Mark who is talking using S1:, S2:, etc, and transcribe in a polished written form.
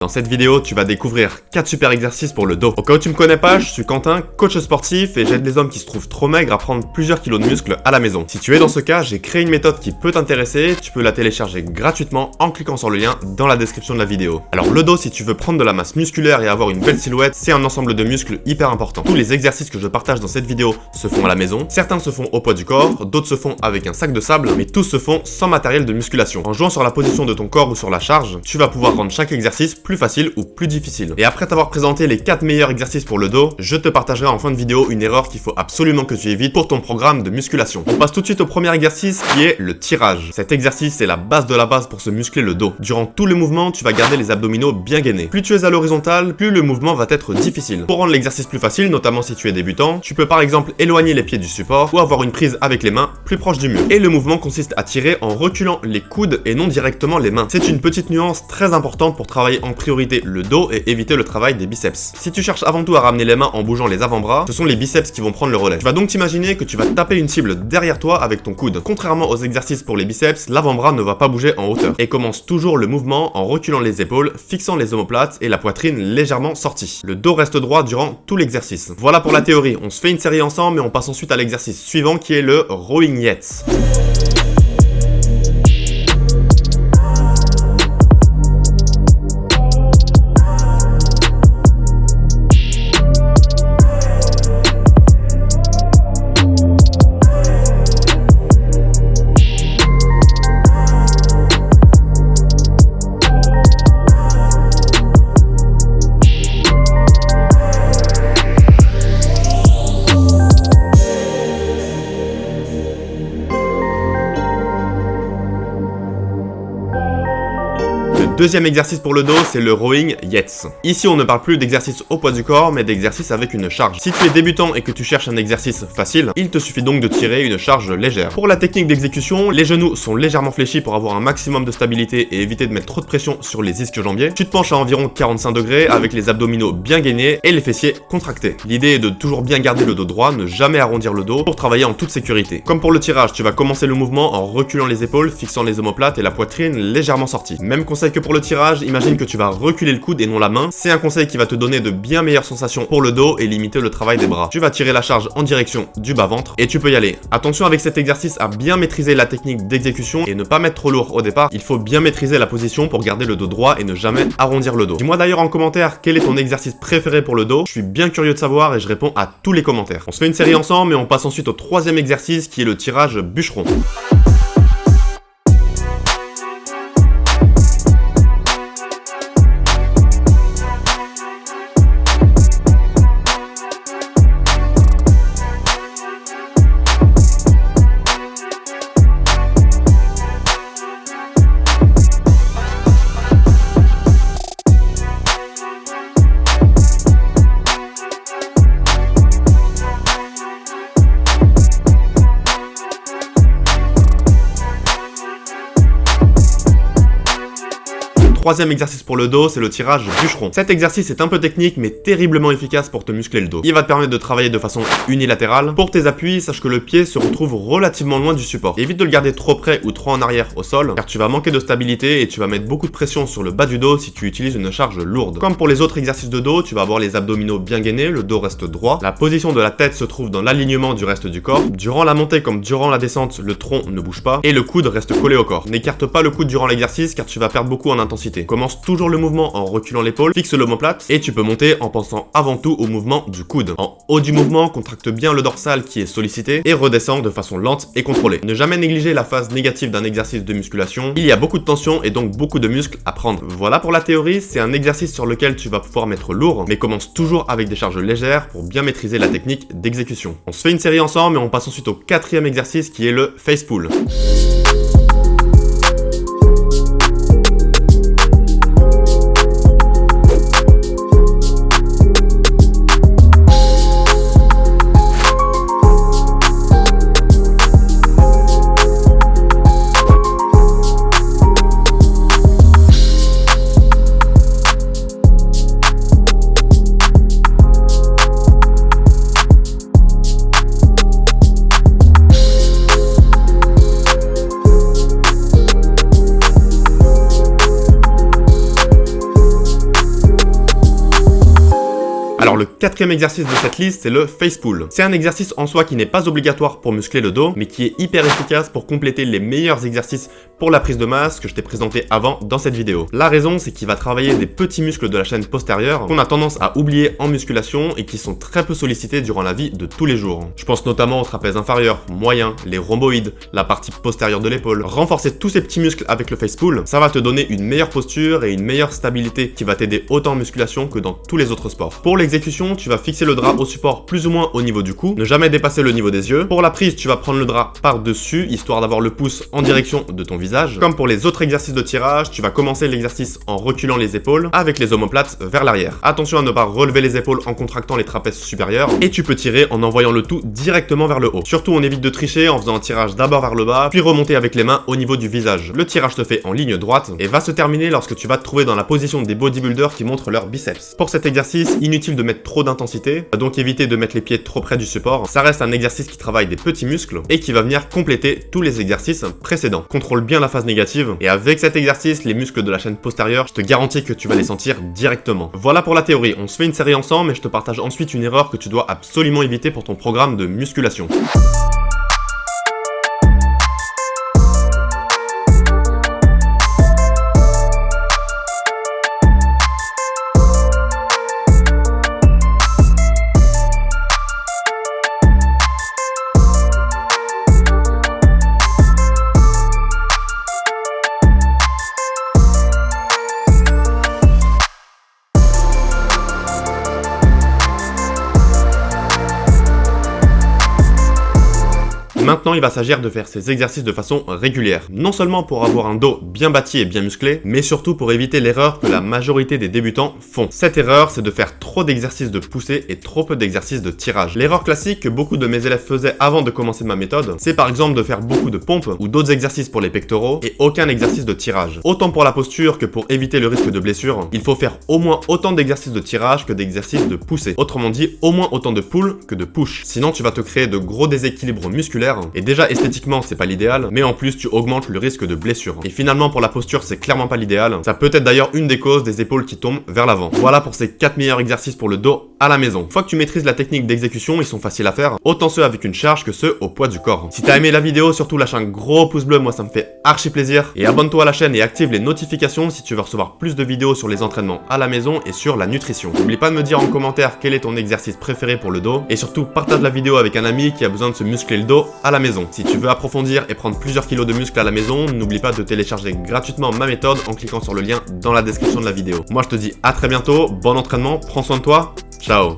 S1: Dans cette vidéo, tu vas découvrir 4 super exercices pour le dos. Au cas où tu me connais pas, je suis Quentin, coach sportif et j'aide les hommes qui se trouvent trop maigres à prendre plusieurs kilos de muscles à la maison. Si tu es dans ce cas, j'ai créé une méthode qui peut t'intéresser, tu peux la télécharger gratuitement en cliquant sur le lien dans la description de la vidéo. Alors le dos, si tu veux prendre de la masse musculaire et avoir une belle silhouette, c'est un ensemble de muscles hyper important. Tous les exercices que je partage dans cette vidéo se font à la maison, certains se font au poids du corps, d'autres se font avec un sac de sable, mais tous se font sans matériel de musculation. En jouant sur la position de ton corps ou sur la charge, tu vas pouvoir rendre chaque exercice plus facile ou plus difficile. Et après t'avoir présenté les 4 meilleurs exercices pour le dos, je te partagerai en fin de vidéo une erreur qu'il faut absolument que tu évites pour ton programme de musculation. On passe tout de suite au premier exercice qui est le tirage. Cet exercice est la base de la base pour se muscler le dos. Durant tout le mouvement, tu vas garder les abdominaux bien gainés. Plus tu es à l'horizontale, plus le mouvement va être difficile. Pour rendre l'exercice plus facile, notamment si tu es débutant, tu peux par exemple éloigner les pieds du support ou avoir une prise avec les mains plus proche du mur. Et le mouvement consiste à tirer en reculant les coudes et non directement les mains. C'est une petite nuance très importante pour travailler en priorité le dos et éviter le travail des biceps. Si tu cherches avant tout à ramener les mains en bougeant les avant-bras, ce sont les biceps qui vont prendre le relais. Tu vas donc t'imaginer que tu vas taper une cible derrière toi avec ton coude. Contrairement aux exercices pour les biceps, l'avant-bras ne va pas bouger en hauteur et commence toujours le mouvement en reculant les épaules, fixant les omoplates et la poitrine légèrement sortie. Le dos reste droit durant tout l'exercice. Voilà pour la théorie, on se fait une série ensemble et on passe ensuite à l'exercice suivant qui est le rowing yets. Deuxième exercice pour le dos, c'est le rowing yets. Ici, on ne parle plus d'exercice au poids du corps, mais d'exercice avec une charge. Si tu es débutant et que tu cherches un exercice facile, il te suffit donc de tirer une charge légère. Pour la technique d'exécution, les genoux sont légèrement fléchis pour avoir un maximum de stabilité et éviter de mettre trop de pression sur les ischio-jambiers. Tu te penches à environ 45 degrés avec les abdominaux bien gainés et les fessiers contractés. L'idée est de toujours bien garder le dos droit, ne jamais arrondir le dos pour travailler en toute sécurité. Comme pour le tirage, tu vas commencer le mouvement en reculant les épaules, fixant les omoplates et la poitrine légèrement sortie. Même conseil que pour le tirage, imagine que tu vas reculer le coude et non la main. C'est un conseil qui va te donner de bien meilleures sensations pour le dos et limiter le travail des bras. Tu vas tirer la charge en direction du bas-ventre et tu peux y aller. Attention avec cet exercice à bien maîtriser la technique d'exécution et ne pas mettre trop lourd au départ. Il faut bien maîtriser la position pour garder le dos droit et ne jamais arrondir le dos. Dis-moi d'ailleurs en commentaire quel est ton exercice préféré pour le dos. Je suis bien curieux de savoir et je réponds à tous les commentaires. On se fait une série ensemble et on passe ensuite au troisième exercice qui est le tirage bûcheron. Troisième exercice pour le dos, c'est le tirage bûcheron. Cet exercice est un peu technique mais terriblement efficace pour te muscler le dos. Il va te permettre de travailler de façon unilatérale. Pour tes appuis, sache que le pied se retrouve relativement loin du support. Évite de le garder trop près ou trop en arrière au sol car tu vas manquer de stabilité et tu vas mettre beaucoup de pression sur le bas du dos si tu utilises une charge lourde. Comme pour les autres exercices de dos, tu vas avoir les abdominaux bien gainés, le dos reste droit. La position de la tête se trouve dans l'alignement du reste du corps. Durant la montée comme durant la descente, le tronc ne bouge pas et le coude reste collé au corps. N'écarte pas le coude durant l'exercice car tu vas perdre beaucoup en intensité. Commence toujours le mouvement en reculant l'épaule, fixe l'omoplate et tu peux monter en pensant avant tout au mouvement du coude. En haut du mouvement, contracte bien le dorsal qui est sollicité et redescend de façon lente et contrôlée. Ne jamais négliger la phase négative d'un exercice de musculation. Il y a beaucoup de tension et donc beaucoup de muscles à prendre. Voilà pour la théorie, c'est un exercice sur lequel tu vas pouvoir mettre lourd, mais commence toujours avec des charges légères pour bien maîtriser la technique d'exécution. On se fait une série ensemble et on passe ensuite au quatrième exercice qui est le face pull. Alors le quatrième exercice de cette liste, c'est le face pull. C'est un exercice en soi qui n'est pas obligatoire pour muscler le dos, mais qui est hyper efficace pour compléter les meilleurs exercices pour la prise de masse que je t'ai présenté avant dans cette vidéo. La raison, c'est qu'il va travailler des petits muscles de la chaîne postérieure qu'on a tendance à oublier en musculation et qui sont très peu sollicités durant la vie de tous les jours. Je pense notamment au trapèze inférieur, moyen, les rhomboïdes, la partie postérieure de l'épaule. Renforcer tous ces petits muscles avec le face pull, ça va te donner une meilleure posture et une meilleure stabilité qui va t'aider autant en musculation que dans tous les autres sports. Pour l'exécution, tu vas fixer le drap au support plus ou moins au niveau du cou, ne jamais dépasser le niveau des yeux. Pour la prise, tu vas prendre le drap par-dessus, histoire d'avoir le pouce en direction de ton visage. Comme pour les autres exercices de tirage, tu vas commencer l'exercice en reculant les épaules avec les omoplates vers l'arrière. Attention à ne pas relever les épaules en contractant les trapèzes supérieurs et tu peux tirer en envoyant le tout directement vers le haut. Surtout, on évite de tricher en faisant un tirage d'abord vers le bas, puis remonter avec les mains au niveau du visage. Le tirage se fait en ligne droite et va se terminer lorsque tu vas te trouver dans la position des bodybuilders qui montrent leurs biceps. Pour cet exercice, inutile de mettre trop d'intensité, donc éviter de mettre les pieds trop près du support. Ça reste un exercice qui travaille des petits muscles et qui va venir compléter tous les exercices précédents. Contrôle bien la phase négative et avec cet exercice, les muscles de la chaîne postérieure, je te garantis que tu vas les sentir directement. Voilà pour la théorie, on se fait une série ensemble et je te partage ensuite une erreur que tu dois absolument éviter pour ton programme de musculation. Maintenant, il va s'agir de faire ces exercices de façon régulière. Non seulement pour avoir un dos bien bâti et bien musclé, mais surtout pour éviter l'erreur que la majorité des débutants font. Cette erreur, c'est de faire trop d'exercices de poussée et trop peu d'exercices de tirage. L'erreur classique que beaucoup de mes élèves faisaient avant de commencer ma méthode, c'est par exemple de faire beaucoup de pompes ou d'autres exercices pour les pectoraux et aucun exercice de tirage. Autant pour la posture que pour éviter le risque de blessure, il faut faire au moins autant d'exercices de tirage que d'exercices de poussée. Autrement dit, au moins autant de pull que de push. Sinon, tu vas te créer de gros déséquilibres musculaires. Et déjà esthétiquement c'est pas l'idéal, mais en plus tu augmentes le risque de blessure. Et finalement pour la posture c'est clairement pas l'idéal, ça peut être d'ailleurs une des causes des épaules qui tombent vers l'avant. Voilà pour ces 4 meilleurs exercices pour le dos à la maison. Une fois que tu maîtrises la technique d'exécution, ils sont faciles à faire, autant ceux avec une charge que ceux au poids du corps. Si t'as aimé la vidéo, surtout lâche un gros pouce bleu, moi ça me fait archi plaisir. Et abonne-toi à la chaîne et active les notifications si tu veux recevoir plus de vidéos sur les entraînements à la maison et sur la nutrition. N'oublie pas de me dire en commentaire quel est ton exercice préféré pour le dos et surtout partage la vidéo avec un ami qui a besoin de se muscler le dos à la maison. Si tu veux approfondir et prendre plusieurs kilos de muscles à la maison, n'oublie pas de télécharger gratuitement ma méthode en cliquant sur le lien dans la description de la vidéo. Moi je te dis à très bientôt, bon entraînement, prends soin de toi, ciao.